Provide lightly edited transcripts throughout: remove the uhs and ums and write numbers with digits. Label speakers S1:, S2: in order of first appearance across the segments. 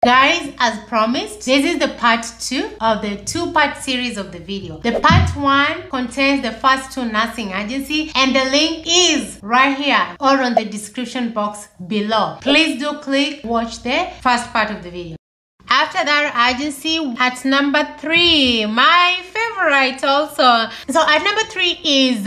S1: Guys, as promised, this is the part 2 of the 2-part series of the video. The part 1 contains the first 2 nursing agencies, and the link is right here or on the description box below. Please do click watch the first part of the video. After that agency, at number 3, my favorite also. So at number 3 is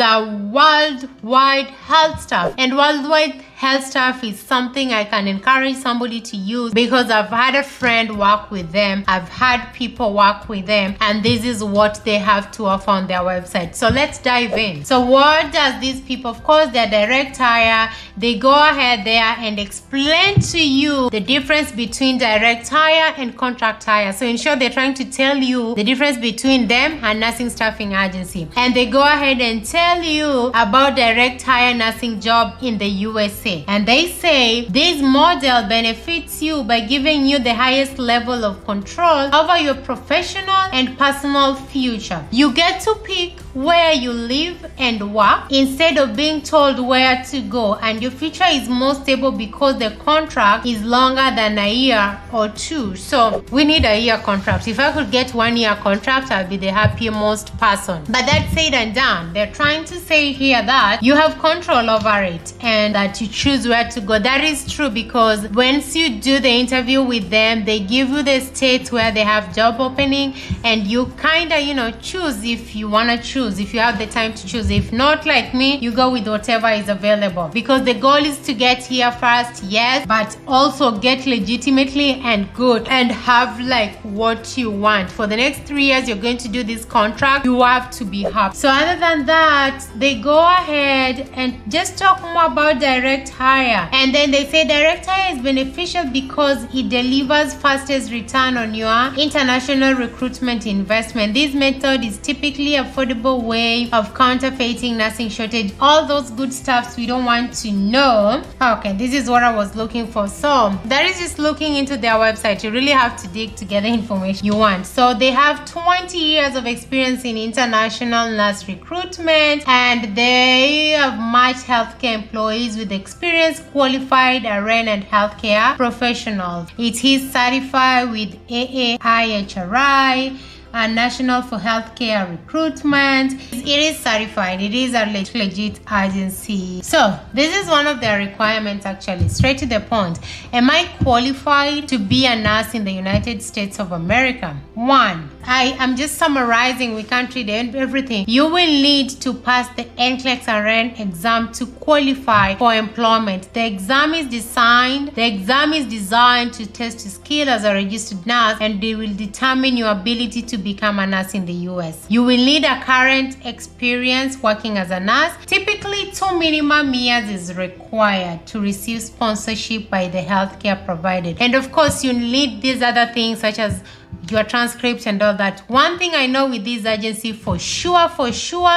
S1: Worldwide Health Staff, and Worldwide Health Staff is something I can encourage somebody to use because I've had a friend work with them, I've had people work with them, and this is what they have to offer on their website. So let's dive in. So what does these people, of course, they're direct hire. They go ahead there and explain to you the difference between direct hire and contract hire. So in short, they're trying to tell you the difference between them and nursing staffing agency, and they go ahead and tell you about direct hire nursing job in the USA. And they say this model benefits you by giving you the highest level of control over your professional and personal future. You get to pick where you live and work instead of being told where to go, and your future is more stable because the contract is longer than a year or 2. So we need a year contract. If I could get 1 year contract, I'll be the happiest person. But that said and done, they're trying to say here that you have control over it and that you choose where to go. That is true, because once you do the interview with them, they give you the states where they have job opening, and you kind of choose if you want to choose, if you have the time to choose. If not, like me, you go with whatever is available, because the goal is to get here first, yes, but also get legitimately and good and have like what you want. For the next 3 years you're going to do this contract, you have to be happy. So other than that, they go ahead and just talk more about direct hire, and then they say direct hire is beneficial because it delivers fastest return on your international recruitment investment. This method is typically affordable way of counterfeiting nursing shortage, all those good stuffs we don't want to know. Okay, this is what I was looking for. So that is just looking into their website. You really have to dig to get the information you want. So they have 20 years of experience in international nurse recruitment, and they have matched healthcare employees with experience, qualified RN and healthcare professionals. It is certified with AAIHRI, National for Healthcare Recruitment. It is certified. It is a legit agency. So this is one of their requirements, actually, straight to the point. Am I qualified to be a nurse in the United States of America? 1, I'm just summarizing, we can't read everything. You will need to pass the NCLEX RN exam to qualify for employment. The exam is designed to test your skill as a registered nurse, and they will determine your ability to become a nurse in the US. You will need a current experience working as a nurse. Typically 2 minimum years is required to receive sponsorship by the healthcare provider. And of course you need these other things such as your transcripts and all that. One thing I know with this agency for sure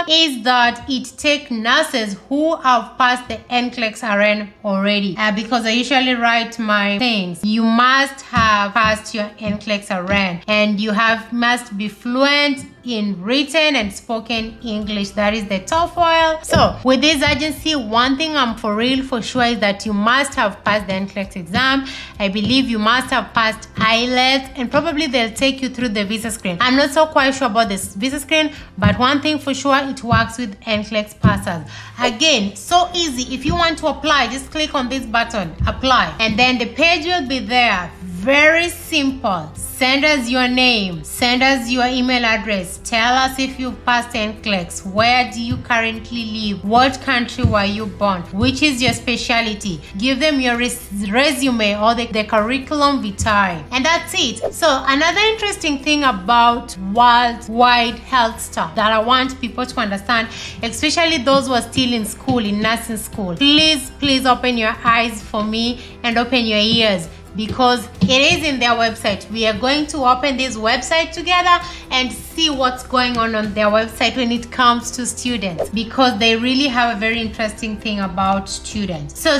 S1: is that it takes nurses who have passed the NCLEX RN already, because I usually write my things. You must have passed your NCLEX RN, and you must be fluent in written and spoken English. That is the TOEFL. So with this agency, one thing I'm for sure is that you must have passed the NCLEX exam. I believe you must have passed IELTS, and probably they'll take you through the visa screen. I'm not so quite sure about this visa screen, but one thing for sure, it works with NCLEX passers. Again, so easy. If you want to apply, just click on this button, apply, and then the page will be there. Very simple. Send us your name, send us your email address, tell us if you passed NCLEX, where do you currently live, what country were you born, which is your specialty. Give them your resume or the curriculum vitae, and that's it. So another interesting thing about Worldwide Health Staff that I want people to understand, especially those who are still in school, in nursing school, please open your eyes for me and open your ears, because it is in their website. We are going to open this website together and see what's going on their website when it comes to students, because they really have a very interesting thing about students. So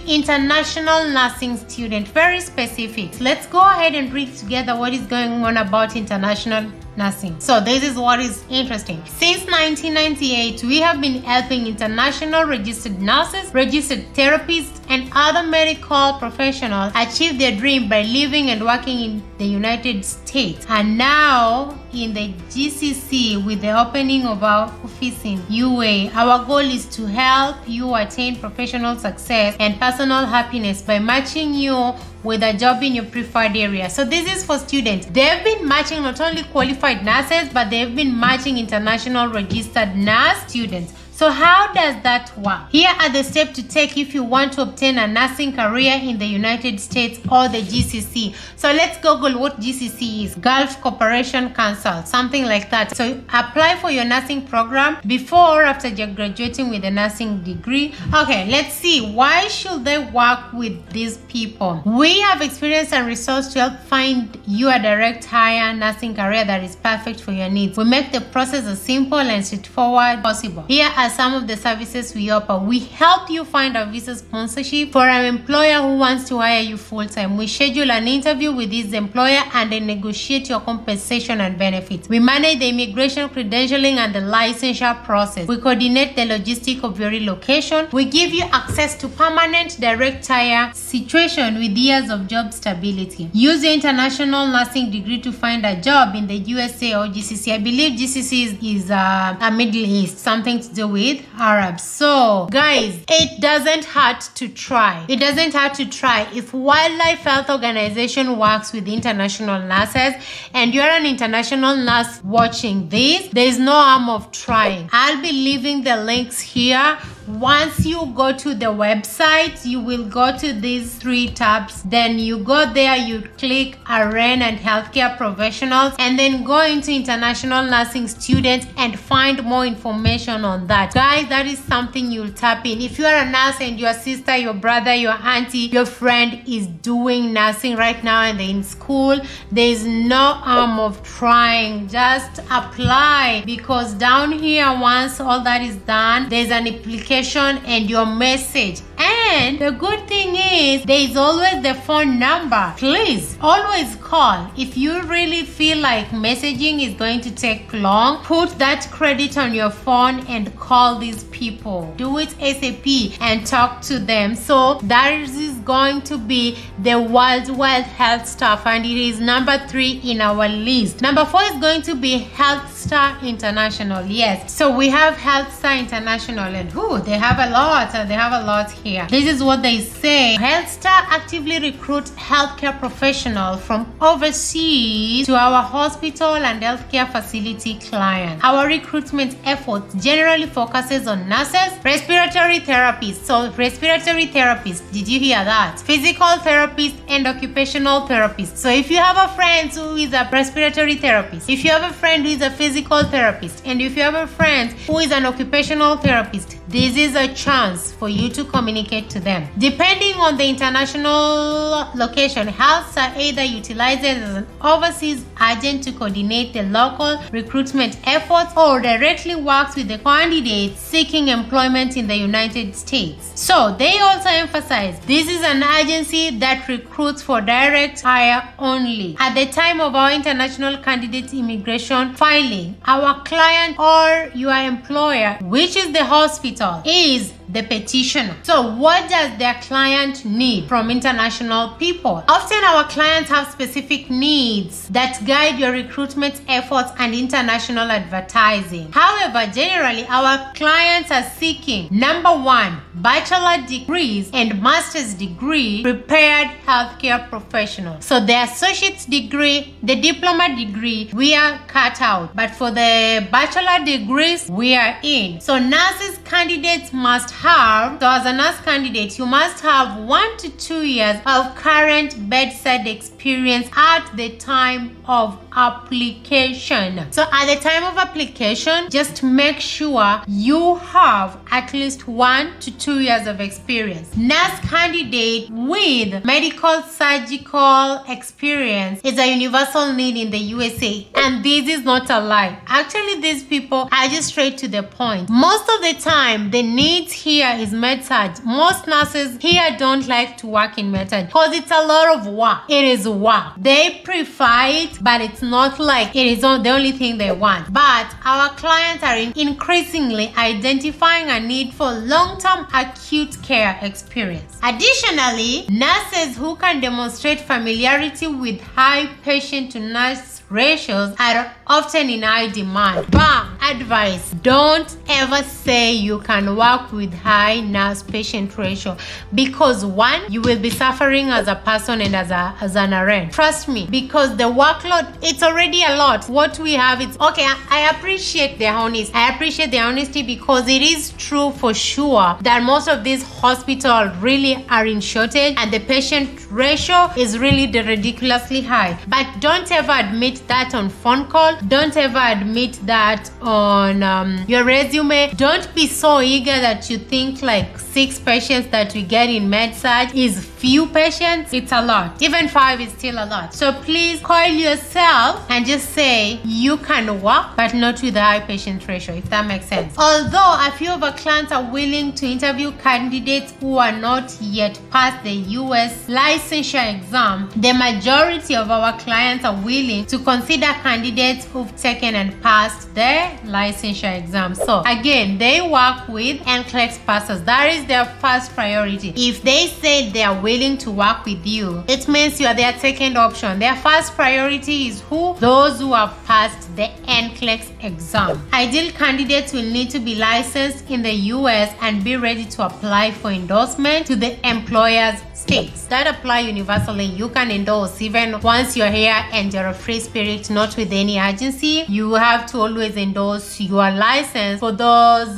S1: international nursing student, very specific. Let's go ahead and read together what is going on about international nursing. So this is what is interesting. Since 1998, we have been helping international registered nurses, registered therapists, and other medical professionals achieve their dream by living and working in the United States, and now in the GCC with the opening of our office in UA. Our goal is to help you attain professional success and personal happiness by matching you with a job in your preferred area. So this is for students. They've been matching not only qualified nurses, but they've been matching international registered nurse students. So how does that work? Here are the steps to take if you want to obtain a nursing career in the United States or the GCC. So let's Google what GCC is. Gulf Cooperation Council, something like that. So apply for your nursing program before or after you're graduating with a nursing degree. Okay, let's see. Why should they work with these people? We have experience and resource to help find you a direct hire nursing career that is perfect for your needs. We make the process as simple and straightforward possible. Here are some of the services we offer. We help you find a visa sponsorship for an employer who wants to hire you full-time. We schedule an interview with his employer and then negotiate your compensation and benefits. We manage the immigration, credentialing, and the licensure process. We coordinate the logistics of your relocation. We give you access to permanent direct hire situation with years of job stability. Use your international nursing degree to find a job in the USA or GCC. I believe GCC is a Middle East, something to do with Arabs. So guys, it doesn't hurt to try. It doesn't hurt to try. If Wildlife Health Organization works with international nurses and you're an international nurse watching this, there is no harm of trying. I'll be leaving the links here. Once you go to the website, you will go to these 3 tabs. Then you go there, you click RN and healthcare professionals, and then go into international nursing students and find more information on that. Guys, that is something you'll tap in. If you are a nurse and your sister, your brother, your auntie, your friend is doing nursing right now and they're in school, there is no harm of trying. Just apply, because down here, once all that is done, there's an application and your message. And the good thing is there is always the phone number. Please always call. If you really feel like messaging is going to take long, put that credit on your phone and call these people. Do it ASAP and talk to them. So that is going to be the worldwide health stuff, and it is number 3 in our list. Number 4 is going to be Healthstar International. Yes, so we have Healthstar International, and they have a lot. They have a lot here. This is what they say. Healthstar actively recruits healthcare professionals from overseas to our hospital and healthcare facility clients. Our recruitment efforts generally focuses on nurses, respiratory therapists. So respiratory therapists, did you hear that? Physical therapists and occupational therapists. So if you have a friend who is a respiratory therapist, if you have a friend who is a physical therapist, and if you have a friend who is an occupational therapist, this is a chance for you to communicate to them. Depending on the international location, Healthstar either utilizes as an overseas agent to coordinate the local recruitment efforts or directly works with the candidates seeking employment in the United States. So they also emphasize this is an agency that recruits for direct hire only. At the time of our international candidate immigration filing, our client or your employer, which is the hospital, is the petitioner. So what does their client need from international people? Often our clients have specific needs that guide your recruitment efforts and international advertising. However, generally our clients are seeking, number 1, bachelor degrees and master's degree prepared healthcare professionals. So the associate's degree, the diploma degree, we are cut out. But for the bachelor degrees, we are in. So nurses candidates must have, so as a nurse candidate, you must have 1 to 2 years of current bedside experience at the time of application. So at the time of application, just make sure you have at least 1 to 2 years of experience. Nurse candidate with medical surgical experience is a universal need in the USA, and this is not a lie. Actually, these people are just straight to the point. Most of the time, the needs here here is med-surg. Most nurses here don't like to work in med-surg because it's a lot of work. It is work. They prefer it, but it's not like it is the only thing they want. But our clients are increasingly identifying a need for long-term acute care experience. Additionally, nurses who can demonstrate familiarity with high patient-to-nurse ratios are often in high demand. But advice, don't ever say you can work with high nurse-patient ratio, because one, you will be suffering as a person and as an RN. Trust me, because the workload, it's already a lot. What we have is, okay, I appreciate the honesty. I appreciate the honesty because it is true for sure that most of these hospitals really are in shortage and the patient ratio is really ridiculously high. But don't ever admit that on phone call. Don't ever admit that on your resume. Don't be so eager that you think like 6 patients that we get in med-surg is few patients. It's a lot. Even 5 is still a lot. So please call yourself and just say you can work, but not with a high patient ratio, if that makes sense. Although a few of our clients are willing to interview candidates who are not yet past the US licensure exam, the majority of our clients are willing to consider candidates who've taken and passed their licensure exam. So again, they work with NCLEX passers. That is their first priority. If they say they are willing to work with you, it means you are their second option. Their first priority is who? Those who have passed the NCLEX exam. Ideal candidates will need to be licensed in the US and be ready to apply for endorsement to the employer's states. That apply universally. You can endorse even once you're here and you're a free spirit, not with any agency. You have to always endorse your license for those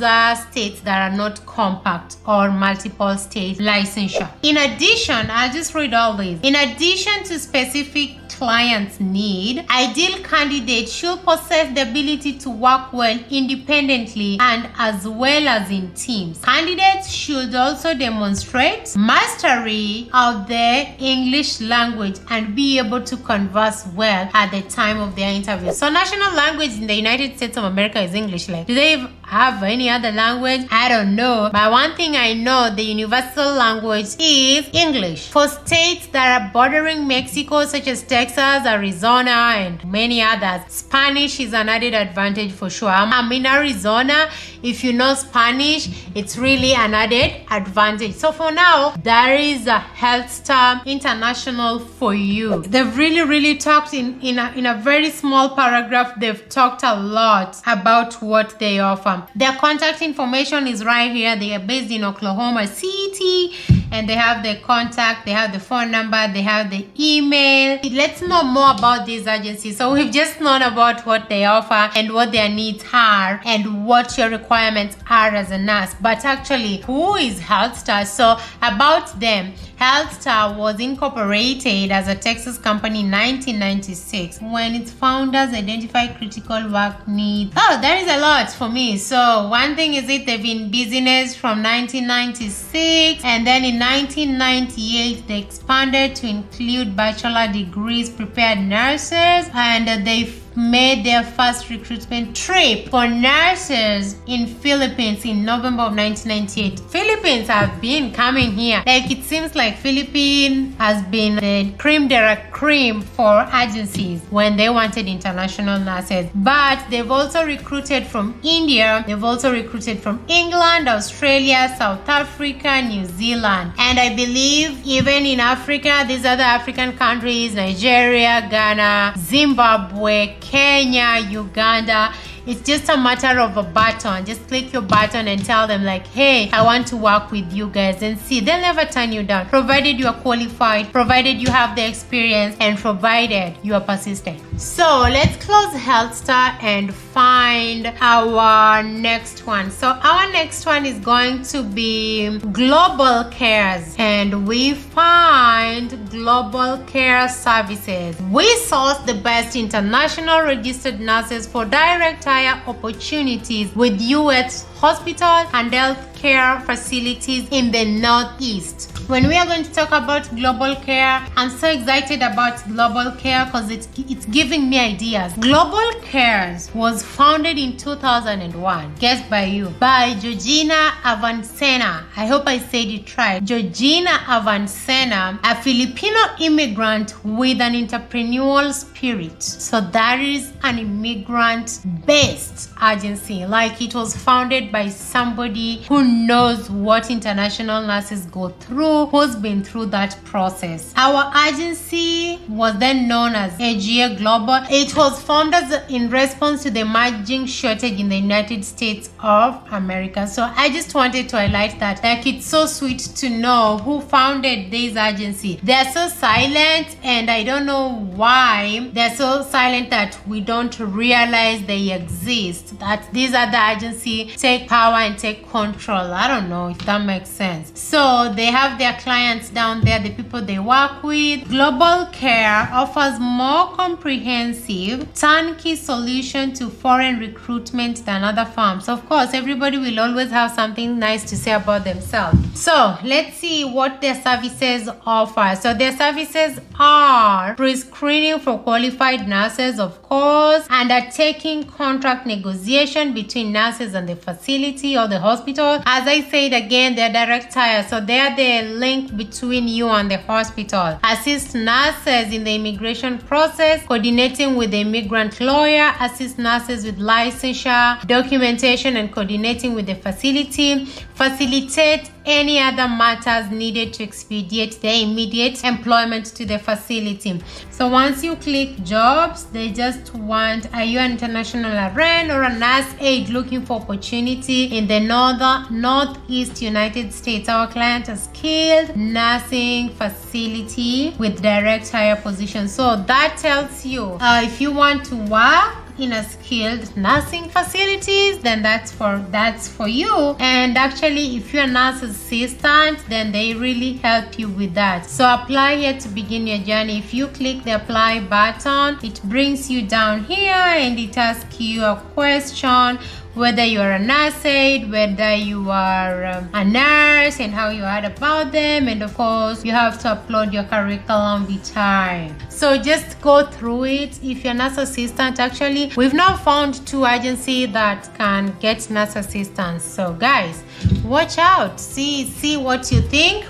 S1: states that are not compact or multiple state licensure. In addition, I'll just read all these. In addition to specific client's need, ideal candidates should possess the ability to work well independently and as well as in teams. Candidates should also demonstrate mastery of the English language and be able to converse well at the time of their interview. So national language in the United States of America is English. Like, do they have any other language? I don't know. But one thing I know, the universal language is English. For states that are bordering Mexico, such as Texas, Arizona, and many others, Spanish is an added advantage for sure. I'm in Arizona. If you know Spanish, it's really an added advantage. So for now, there is a Healthstar International for you. They've really talked in a very small paragraph. They've talked a lot about what they offer. Their contact information is right here. They are based in Oklahoma City, and they have the contact, they have the phone number, they have the email. Let's know more about these agencies. So we've just known about what they offer and what their needs are and what your requirements are as a nurse. But actually, who is Healthstar? So about them, Healthstar was incorporated as a Texas company in 1996 when its founders identified critical work needs. Oh, there is a lot for me. So one thing is they've been in business from 1996, and then in 1998 they expanded to include bachelor degrees prepared nurses, and they made their first recruitment trip for nurses in Philippines in November of 1998. Philippines have been coming here. Like, it seems like Philippines has been the creme de la creme for agencies when they wanted international nurses. But they've also recruited from India, they've also recruited from England, Australia, South Africa, New Zealand, and I believe even in Africa, these other African countries, Nigeria, Ghana, Zimbabwe, Kenya, Uganda. It's just a matter of a button. Just click your button and tell them like, hey, I want to work with you guys, and see, they'll never turn you down, provided you are qualified, provided you have the experience, and provided you are persistent. So let's close Healthstar and find our next one. So our next one is going to be Globalcare, and we find Globalcare Services. We source the best international registered nurses for direct hire opportunities with US hospitals and healthcare facilities in the Northeast. When we are going to talk about Globalcare, I'm so excited about Globalcare because it's giving me ideas. Globalcare was founded in 2001, guessed by you, by Georgina Avancena. I hope I said it right. Georgina Avancena, a Filipino immigrant with an entrepreneurial spirit. So that is an immigrant-based agency. Like, it was founded by somebody who knows what international nurses go through, who's been through that process. Our agency was then known as AGA Global. It was formed in response to the emerging shortage in the United States of America. So I just wanted to highlight that. Like, it's so sweet to know who founded this agency. They're so silent, and I don't know why they're so silent that we don't realize they exist, that these other agencies take power and take control. I don't know if that makes sense. So they have their clients down there, the people they work with. Globalcare offers more comprehensive turnkey solution to foreign recruitment than other firms. Of course, everybody will always have something nice to say about themselves. So let's see what their services offer. So their services are pre-screening for qualified nurses, of course, undertaking contract negotiation between nurses and the facility or the hospital. As I said again, they're direct hire, so they're the link between you and the hospital. Assist nurses in the immigration process, coordinating with the immigrant lawyer, assist nurses with licensure, documentation, and coordinating with the facility, facilitate any other matters needed to expedite their immediate employment to the facility. So once you click jobs, they just want, are you an international RN or a nurse aide looking for opportunity in the northeast United States? Our client is skilled nursing facility with direct hire position. So that tells you if you want to work in a skilled nursing facilities, then that's for you. And actually, if you're a nurse assistant, then they really help you with that. So apply here to begin your journey. If you click the apply button, it brings you down here and it asks you a question, whether you are a nurse aide, whether you are a nurse, and how you heard about them. And of course, you have to upload your curriculum vitae. So just go through it. If you're a nurse assistant, actually, we've now found 2 agencies that can get nurse assistants. So guys, watch out, see what you think,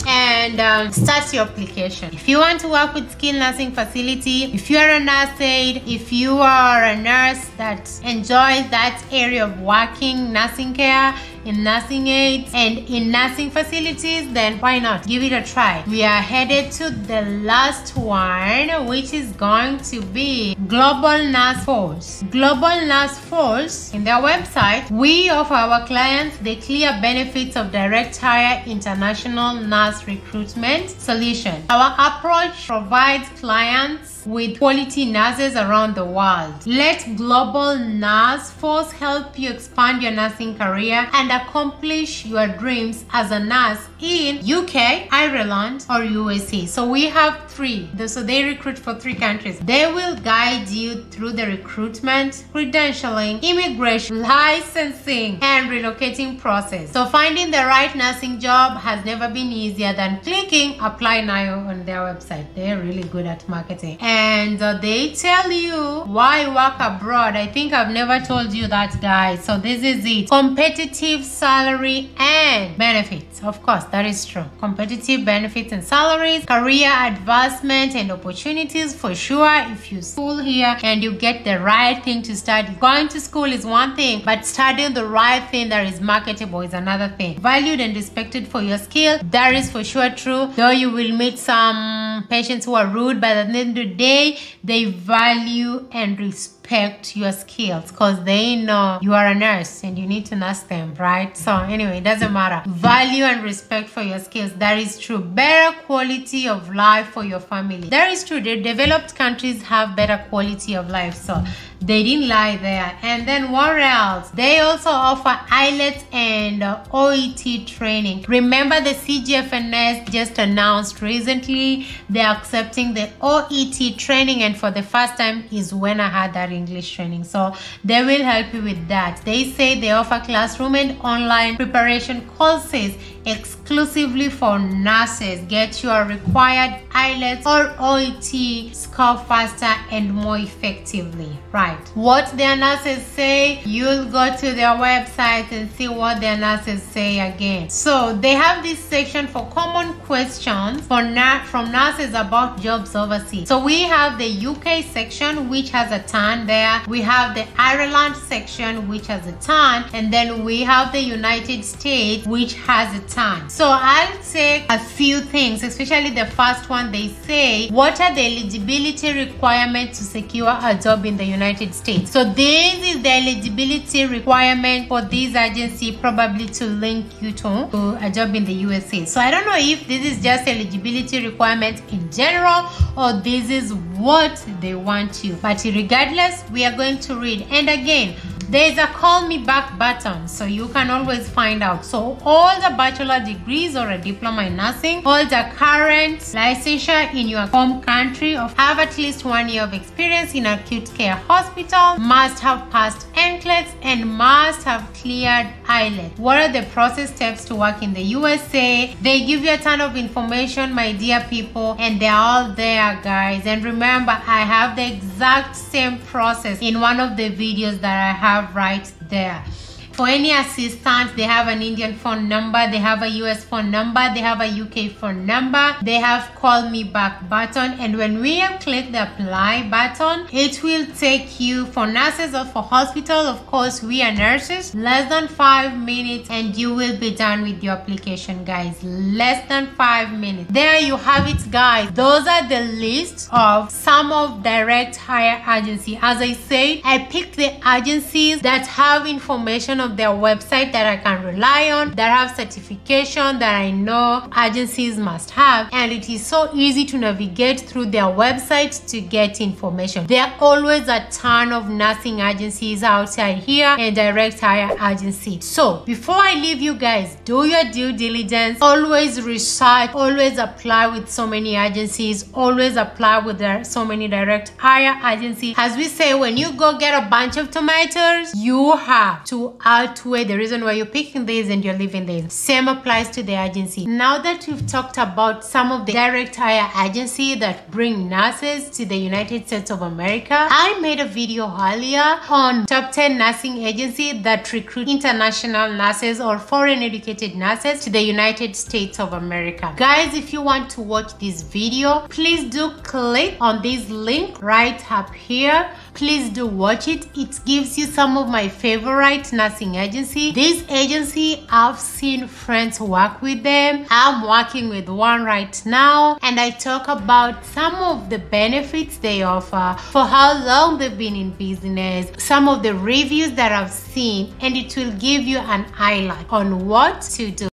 S1: and start your application. If you want to work with skilled nursing facility, if you are a nurse aide, if you are a nurse that enjoys that area of working nursing care, in nursing aids and in nursing facilities, then why not give it a try. We are headed to the last one, which is going to be GlobalNurseForce. GlobalNurseForce, in their website, we offer our clients the clear benefits of direct hire international nurse recruitment solution. Our approach provides clients with quality nurses around the world. Let GlobalNurseForce help you expand your nursing career and accomplish your dreams as a nurse in UK, Ireland, or USA. So we have 3. So they recruit for 3 countries. They will guide you through the recruitment, credentialing, immigration, licensing, and relocating process. So finding the right nursing job has never been easier than clicking apply now on their website. They're really good at marketing. And they tell you why work abroad. I think I've never told you that, guys. So this is it. Competitive salary and benefits. Of course, that is true. Competitive benefits and salaries, career advancement and opportunities for sure. If you school here and you get the right thing to study. Going to school is one thing, but studying the right thing that is marketable is another thing. Valued and respected for your skill. That is for sure true. Though you will meet some patients who are rude, but at the end of the day, they value and respect your skills because they know you are a nurse and you need to nurse them, right? So anyway, it doesn't matter. Value and respect for your skills. That is true. Better quality of life for your family. That is true. The developed countries have better quality of life. So they didn't lie there. And then what else? They also offer IELTS and OET training. Remember, the CGFNs just announced recently they're accepting the OET training, and for the first time is when I had that English training. So they will help you with that. They say they offer classroom and online preparation courses exclusively for nurses. Get your required IELTS or OET score faster and more effectively, right? What their nurses say, you'll go to their website and see what their nurses say again. So they have this section for common questions from nurses about jobs overseas. So we have the UK section, which has a ton there. We have the Ireland section, which has a ton, and then we have the United States, which has a ton. So I'll take a few things, especially the first one. They say, what are the eligibility requirements to secure a job in the United States? So this is the eligibility requirement for this agency, probably to link you to a job in the USA. So I don't know if this is just eligibility requirements in general or this is what they want you, but regardless, we are going to read. And again, there's a call me back button, so you can always find out. So all the bachelor degrees or a diploma in nursing, hold a current licensure in your home country, or have at least 1 year of experience in acute care hospital, must have passed NCLEX, and must have cleared IELTS. What are the process steps to work in the USA? They give you a ton of information, my dear people, and they're all there, guys. And remember, I have the exact same process in one of the videos that I have right there. For any assistance, they have an Indian phone number, they have a US phone number, they have a UK phone number, they have call me back button, and when we have clicked the apply button, it will take you, for nurses or for hospital, of course we are nurses, less than 5 minutes and you will be done with your application, guys. Less than 5 minutes. There you have it, guys. Those are the list of some of direct hire agencies. As I said, I picked the agencies that have information of their website that I can rely on, that have certification that I know agencies must have, and it is so easy to navigate through their website to get information. There are always a ton of nursing agencies outside here and direct hire agencies. So before I leave you guys, do your due diligence, always research, always apply with so many agencies, always apply with so many direct hire agencies. As we say, when you go get a bunch of tomatoes, you have to outweigh the reason why you're picking this and you're leaving this. Same applies to the agency. Now that we've talked about some of the direct hire agencies that bring nurses to the United States of America, I made a video earlier on top 10 nursing agencies that recruit international nurses or foreign educated nurses to the United States of America. Guys, if you want to watch this video, please do click on this link right up here. Please do watch it. It gives you some of my favorite nursing agencies. This agency, I've seen friends work with them. I'm working with one right now, and I talk about some of the benefits they offer, for how long they've been in business, some of the reviews that I've seen, and it will give you an highlight on what to do.